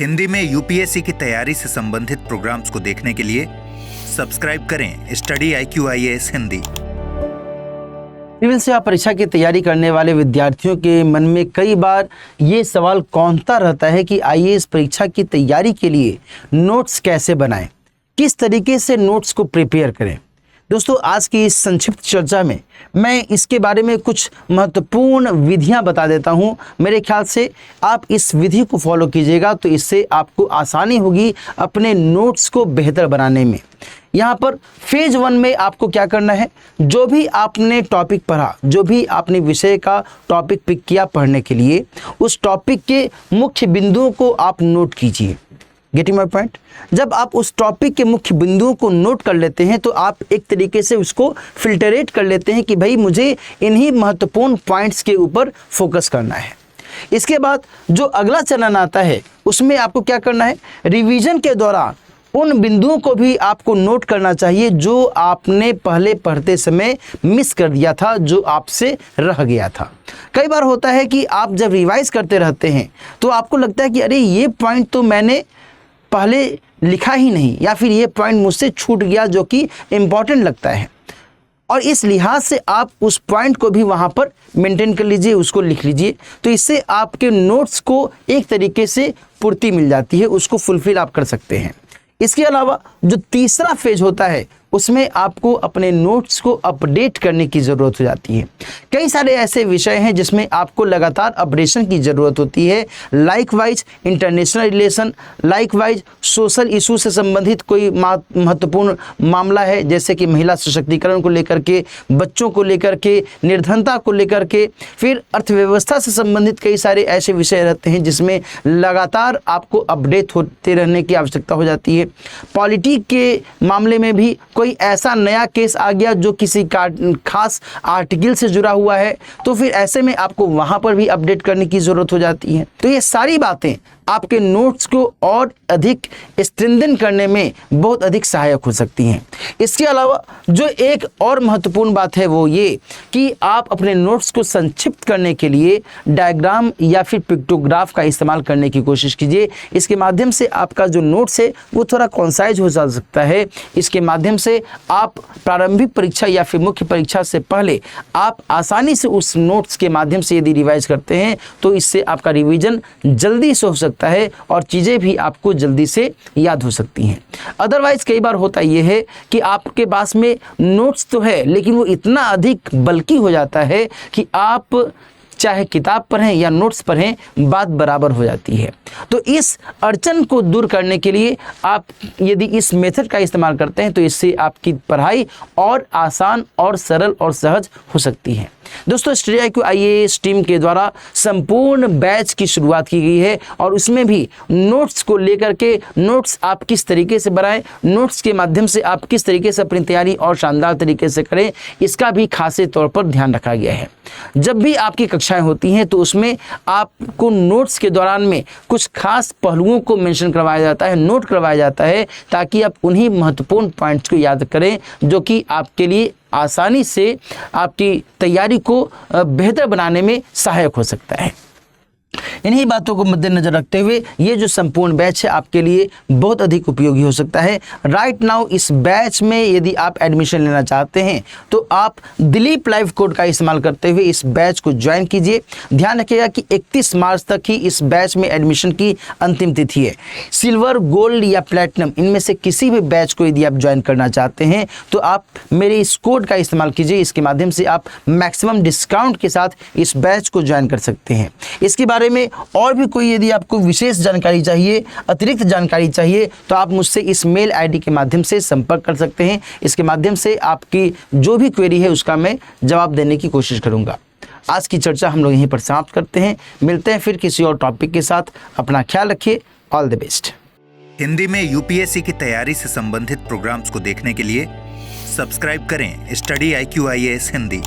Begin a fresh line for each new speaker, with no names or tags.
हिंदी में यूपीएससी की तैयारी से संबंधित प्रोग्राम्स को देखने के लिए सब्सक्राइब करें study IQ IAS Hindi.
Civil सेवा परीक्षा की तैयारी करने वाले विद्यार्थियों के मन में कई बार ये सवाल कौंधता रहता है कि IAS परीक्षा की तैयारी के लिए नोट्स कैसे बनाएं, किस तरीके से नोट्स को प्रिपेयर करें। दोस्तों, आज की इस संक्षिप्त चर्चा में मैं इसके बारे में कुछ महत्वपूर्ण विधियां बता देता हूं। मेरे ख्याल से आप इस विधि को फॉलो कीजिएगा तो इससे आपको आसानी होगी अपने नोट्स को बेहतर बनाने में। यहाँ पर फेज 1 में आपको क्या करना है, जो भी आपने टॉपिक पढ़ा, जो भी आपने विषय का टॉपिक पिक किया पढ़ने के लिए, उस टॉपिक के मुख्य बिंदुओं को आप नोट कीजिए। Getting my point? जब आप उस टॉपिक के मुख्य बिंदुओं को नोट कर लेते हैं तो आप एक तरीके से उसको फिल्टरेट कर लेते हैं कि भाई मुझे इन्हीं महत्वपूर्ण पॉइंट्स के ऊपर फोकस करना है। इसके बाद जो अगला चरण आता है उसमें आपको क्या करना है, रिवीजन के दौरान उन बिंदुओं को भी आपको नोट करना चाहिए जो आपने पहले पढ़ते समय मिस कर दिया था, जो आपसे रह गया था। कई बार होता है कि आप जब रिवाइज करते रहते हैं तो आपको लगता है कि अरे ये पॉइंट तो मैंने पहले लिखा ही नहीं, या फिर ये पॉइंट मुझसे छूट गया जो कि इम्पॉर्टेंट लगता है, और इस लिहाज से आप उस पॉइंट को भी वहाँ पर मेंटेन कर लीजिए, उसको लिख लीजिए। तो इससे आपके नोट्स को एक तरीके से पूर्ति मिल जाती है, उसको फुलफिल आप कर सकते हैं। इसके अलावा जो तीसरा फेज होता है उसमें आपको अपने नोट्स को अपडेट करने की ज़रूरत हो जाती है। कई सारे ऐसे विषय हैं जिसमें आपको लगातार अपडेशन की ज़रूरत होती है। Likewise international relation, likewise social issue से संबंधित कोई महत्वपूर्ण मामला है, जैसे कि महिला सशक्तिकरण को लेकर के, बच्चों को लेकर के, निर्धनता को लेकर के, फिर अर्थव्यवस्था से संबंधित कई सारे ऐसे विषय रहते हैं जिसमें लगातार आपको अपडेट होते रहने की आवश्यकता हो जाती है। पॉलिटिक के मामले में भी कोई ऐसा नया केस आ गया जो किसी खास आर्टिकल से जुड़ा हुआ है, तो फिर ऐसे में आपको वहां पर भी अपडेट करने की जरूरत हो जाती है। तो ये सारी बातें आपके नोट्स को और अधिक स्ट्रेंथन करने में बहुत अधिक सहायक हो सकती हैं। इसके अलावा जो एक और महत्वपूर्ण बात है वो ये कि आप अपने नोट्स को संक्षिप्त करने के लिए डायग्राम या फिर पिक्टोग्राफ का इस्तेमाल करने की कोशिश कीजिए। इसके माध्यम से आपका जो नोट्स है वो थोड़ा कॉन्साइज हो जा सकता है। इसके माध्यम से आप प्रारंभिक परीक्षा या फिर मुख्य परीक्षा से पहले आप आसानी से उस नोट्स के माध्यम से यदि रिवाइज करते हैं तो इससे आपका रिवीजन जल्दी से हो सकता है और चीजें भी आपको जल्दी से याद हो सकती हैं। अदरवाइज कई बार होता यह है कि आपके पास में नोट्स तो है लेकिन वो इतना अधिक बल्कि हो जाता है कि आप चाहे किताब पढ़ें या नोट्स पढ़ें, बात बराबर हो जाती है। तो इस अड़चन को दूर करने के लिए आप यदि इस मेथड का इस्तेमाल करते हैं तो इससे आपकी पढ़ाई और आसान और सरल और सहज हो सकती है। दोस्तों, स्टडी IQ IAS टीम के द्वारा संपूर्ण बैच की शुरुआत की गई है और उसमें भी नोट्स को लेकर के, नोट्स आप किस तरीके से बनाएं, नोट्स के माध्यम से आप किस तरीके से अपनी तैयारी और शानदार तरीके से करें, इसका भी खासे तौर पर ध्यान रखा गया है। जब भी आपकी कक्षाएं होती हैं तो उसमें आपको नोट्स के दौरान में कुछ खास पहलुओं को मेंशन करवाया जाता है, नोट करवाया जाता है, ताकि आप उन्हीं महत्वपूर्ण पॉइंट्स को याद करें जो कि आपके लिए आसानी से आपकी तैयारी को बेहतर बनाने में सहायक हो सकता है। इन्हीं बातों को मद्देनजर रखते हुए ये जो संपूर्ण बैच है आपके लिए बहुत अधिक उपयोगी हो सकता है। राइट नाउ इस बैच में यदि आप एडमिशन लेना चाहते हैं तो आप दिलीप लाइव कोड का इस्तेमाल करते हुए इस बैच को ज्वाइन कीजिए। ध्यान रखिएगा कि 31 मार्च तक ही इस बैच में एडमिशन की अंतिम तिथि है। सिल्वर, गोल्ड या प्लेटिनम, इनमें से किसी भी बैच को यदि आप ज्वाइन करना चाहते हैं तो आप मेरे इस कोड का इस्तेमाल कीजिए। इसके माध्यम से आप मैक्सिमम डिस्काउंट के साथ इस बैच को ज्वाइन कर सकते हैं। इसके बारे में और भी कोई यदि आपको विशेष जानकारी चाहिए, अतिरिक्त जानकारी चाहिए, तो आप मुझसे इस मेल ID के माध्यम से संपर्क कर सकते हैं। इसके माध्यम से आपकी जो भी क्वेरी है उसका मैं जवाब देने की कोशिश करूंगा। आज की चर्चा हम लोग यहीं पर समाप्त करते हैं। मिलते हैं फिर किसी और टॉपिक के साथ। अपना ख्याल रखिए। All the best.
हिंदी में यूपीएससी की तैयारी से संबंधित प्रोग्राम्स को देखने के लिए सब्सक्राइब करें स्टडी IQ IAS हिंदी।